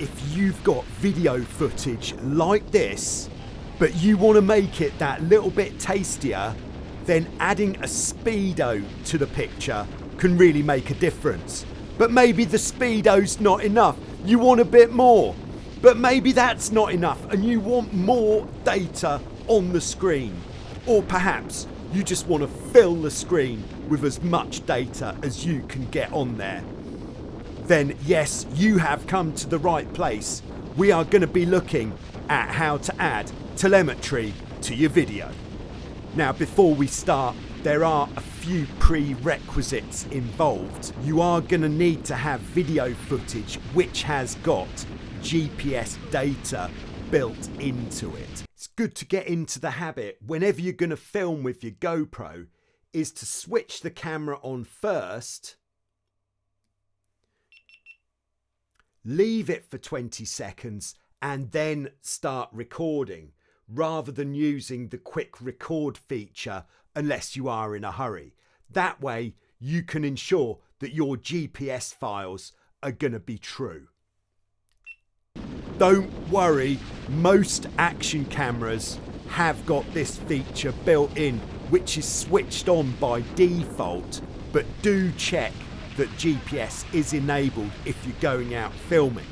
if you've got video footage like this, but you want to make it that little bit tastier, then adding a Speedo to the picture can really make a difference. But maybe the Speedo's not enough. You want a bit more. But maybe that's not enough and you want more data on the screen. Or perhaps you just want to fill the screen with as much data as you can get on there. Then yes, you have come to the right place. We are going to be looking at how to add telemetry to your video. Now, before we start, there are a few prerequisites involved. You are going to need to have video footage which has got GPS data built into it. It's good to get into the habit whenever you're going to film with your GoPro is to switch the camera on first, leave it for 20 seconds and then start recording, rather than using the quick record feature unless you are in a hurry. That way you can ensure that your GPS files are going to be true. Don't worry, most action cameras have got this feature built in, which is switched on by default, but do check that GPS is enabled if you're going out filming.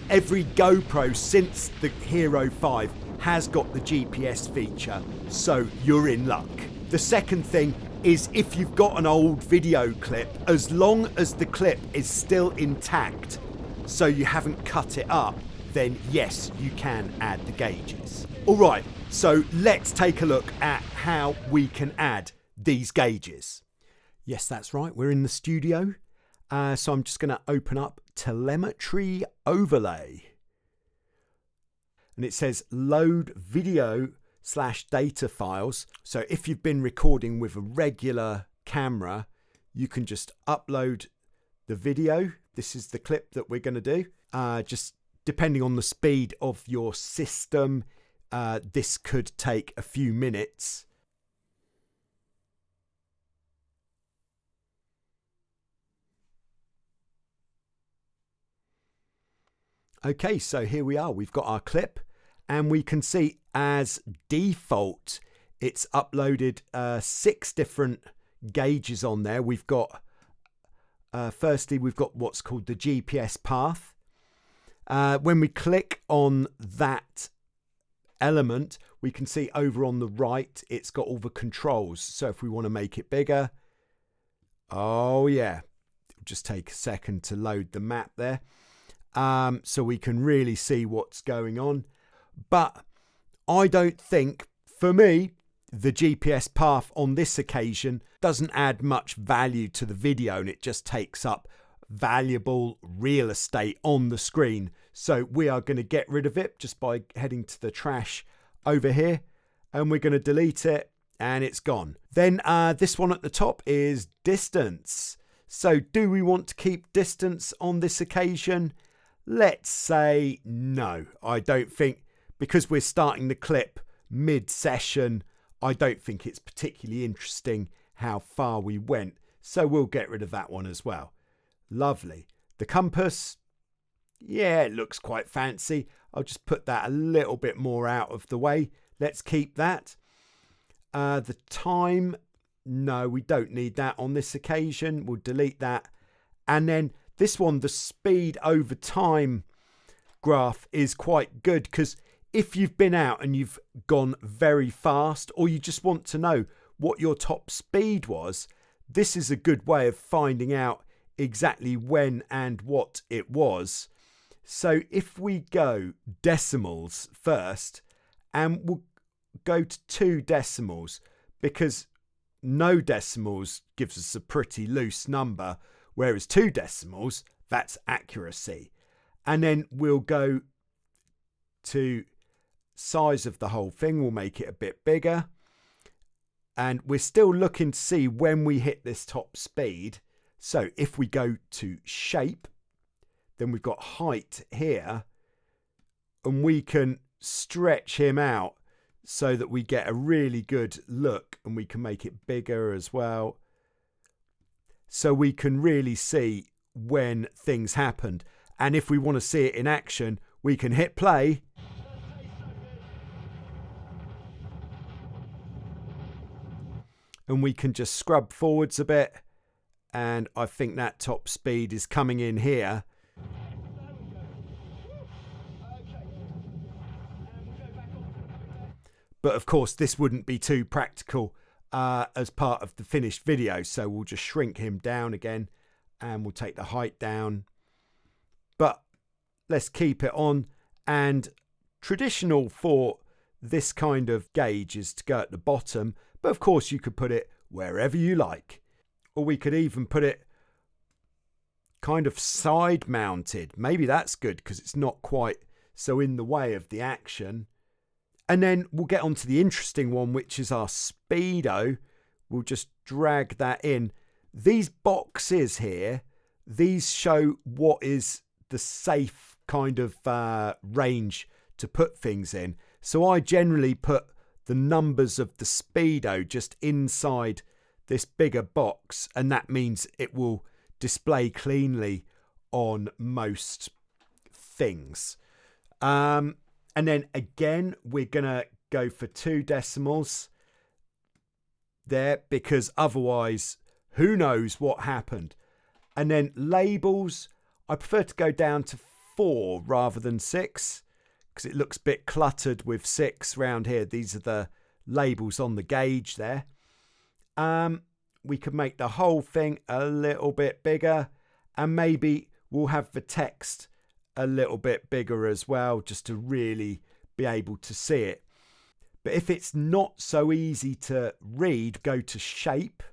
Every GoPro since the Hero 5 has got the GPS feature, so you're in luck. The second thing is, if you've got an old video clip, as long as the clip is still intact, so you haven't cut it up, then yes, you can add the gauges. Alright, so let's take a look at how we can add these gauges. Yes, that's right, we're in the studio. So I'm just going to open up Telemetry Overlay. And it says load video/data files. So if you've been recording with a regular camera, you can just upload the video. This is the clip that we're going to do. Just depending on the speed of your system, this could take a few minutes. Okay, so here we are. We've got our clip and we can see as default, it's uploaded 6 different gauges on there. We've got, firstly, we've got what's called the GPS path. When we click on that element, we can see over on the right, it's got all the controls. So if we want to make it bigger, oh yeah, it'll just take a second to load the map there. So we can really see what's going on. But I don't think, for me, the GPS path on this occasion doesn't add much value to the video, and it just takes up valuable real estate on the screen. So we are going to get rid of it just by heading to the trash over here, and we're going to delete it, and it's gone. Then this one at the top is distance. So do we want to keep distance on this occasion? Let's say no. I don't think, because we're starting the clip mid-session, I don't think it's particularly interesting how far we went. So we'll get rid of that one as well. Lovely. The compass, yeah, it looks quite fancy. I'll just put that a little bit more out of the way. Let's keep that. The time, no, we don't need that on this occasion. We'll delete that. And then this one, the speed over time graph, is quite good, because if you've been out and you've gone very fast, or you just want to know what your top speed was, this is a good way of finding out exactly when and what it was. So if we go decimals first, and we'll go to 2 decimals, because no decimals gives us a pretty loose number, whereas 2 decimals, that's accuracy. And then we'll go to size of the whole thing. We'll make it a bit bigger. And we're still looking to see when we hit this top speed. So if we go to shape, then we've got height here. And we can stretch him out so that we get a really good look. And we can make it bigger as well, so we can really see when things happened. And if we want to see it in action, we can hit play. And we can just scrub forwards a bit. And I think that top speed is coming in here. But of course, this wouldn't be too practical as part of the finished video. So we'll just shrink him down again and we'll take the height down. But let's keep it on. And traditional for this kind of gauge is to go at the bottom. But of course, you could put it wherever you like. Or we could even put it kind of side mounted. Maybe that's good because it's not quite so in the way of the action. And then we'll get on to the interesting one, which is our Speedo. We'll just drag that in. These boxes here, these show what is the safe kind of range to put things in. So I generally put the numbers of the Speedo just inside this bigger box, and that means it will display cleanly on most things. And then again, we're going to go for 2 decimals there because otherwise, who knows what happened. And then labels, I prefer to go down to 4 rather than 6 because it looks a bit cluttered with 6 round here. These are the labels on the gauge there. We could make the whole thing a little bit bigger, and maybe we'll have the text a little bit bigger as well, just to really be able to see it. But if it's not so easy to read, go to shape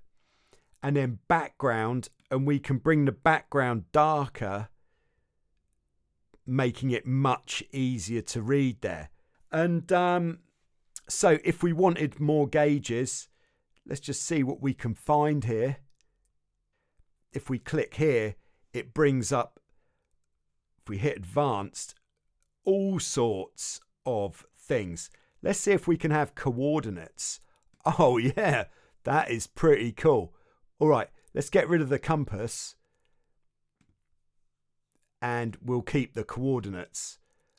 and then background, and we can bring the background darker, making it much easier to read there. And so if we wanted more gauges, let's just see what we can find here. If we click here, it brings up, if we hit advanced, all sorts of things. Let's see if we can have coordinates. Oh yeah, that is pretty cool. All right, let's get rid of the compass and we'll keep the coordinates.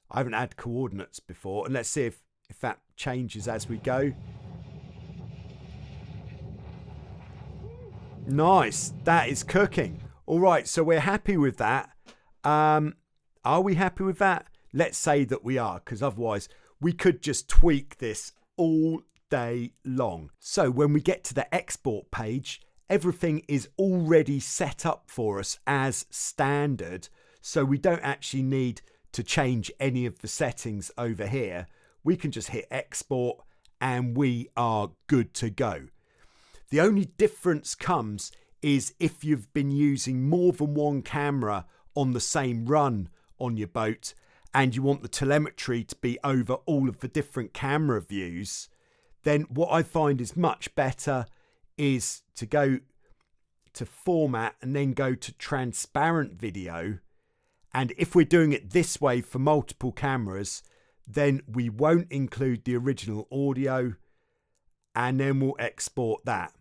I haven't had coordinates before, and let's see if that changes as we go. Nice, that is cooking. All right, so we're happy with that. Are we happy with that? Let's say that we are, because otherwise we could just tweak this all day long. So when we get to the export page, everything is already set up for us as standard. So we don't actually need to change any of the settings over here. We can just hit export and we are good to go. The only difference comes is if you've been using more than one camera on the same run on your boat and you want the telemetry to be over all of the different camera views, then what I find is much better is to go to format and then go to transparent video. And if we're doing it this way for multiple cameras, then we won't include the original audio and then we'll export that.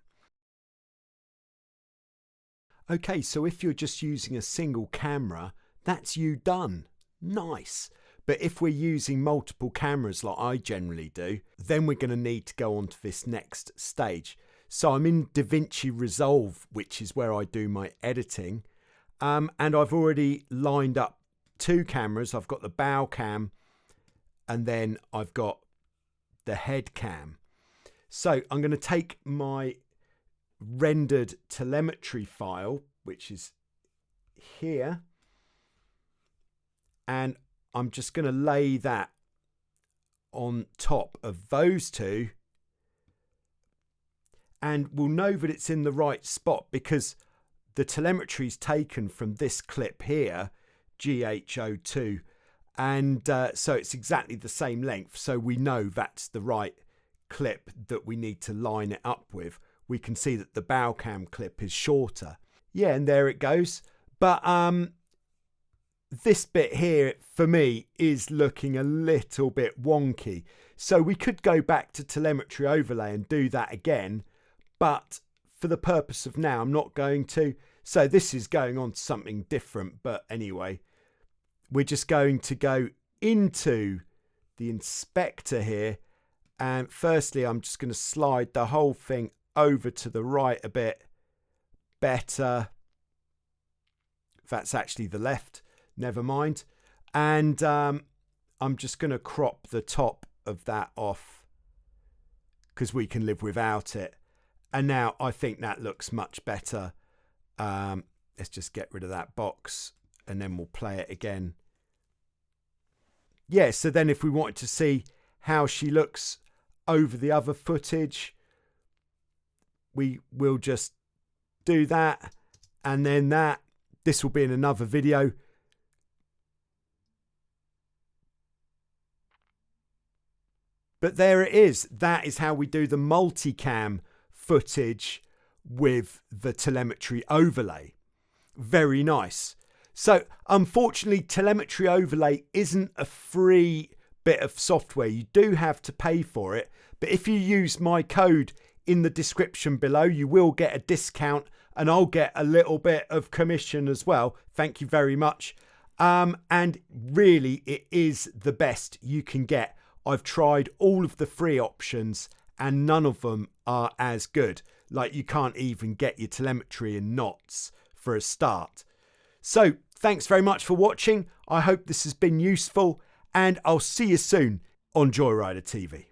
Okay, so if you're just using a single camera, that's you done. Nice. But if we're using multiple cameras like I generally do, then we're going to need to go on to this next stage. So I'm in DaVinci Resolve, which is where I do my editing. And I've already lined up 2 cameras. I've got the bow cam and then I've got the head cam. So I'm going to take my rendered telemetry file, which is here, and I'm just going to lay that on top of those 2, and we'll know that it's in the right spot because the telemetry is taken from this clip here, GH02, and so it's exactly the same length, so we know that's the right clip that we need to line it up with. We can see that the bow cam clip is shorter. Yeah, and there it goes. But this bit here for me is looking a little bit wonky. So we could go back to telemetry overlay and do that again. But for the purpose of now, I'm not going to. So this is going on to something different. But anyway, we're just going to go into the inspector here. And firstly, I'm just going to slide the whole thing over to the right a bit better. That's actually the left, never mind. And I'm just going to crop the top of that off because we can live without it. And now I think that looks much better. Let's just get rid of that box and then we'll play it again. Yeah, so then if we wanted to see how she looks over the other footage, we will just do that, and then that. This will be in another video. But there it is. That is how we do the multicam footage with the telemetry overlay. Very nice. So unfortunately, telemetry overlay isn't a free bit of software. You do have to pay for it. But if you use my code in the description below, you will get a discount and I'll get a little bit of commission as well. Thank you very much. And really, it is the best you can get. I've tried all of the free options and none of them are as good. Like, you can't even get your telemetry in knots for a start. So thanks very much for watching. I hope this has been useful and I'll see you soon on Joyrider TV.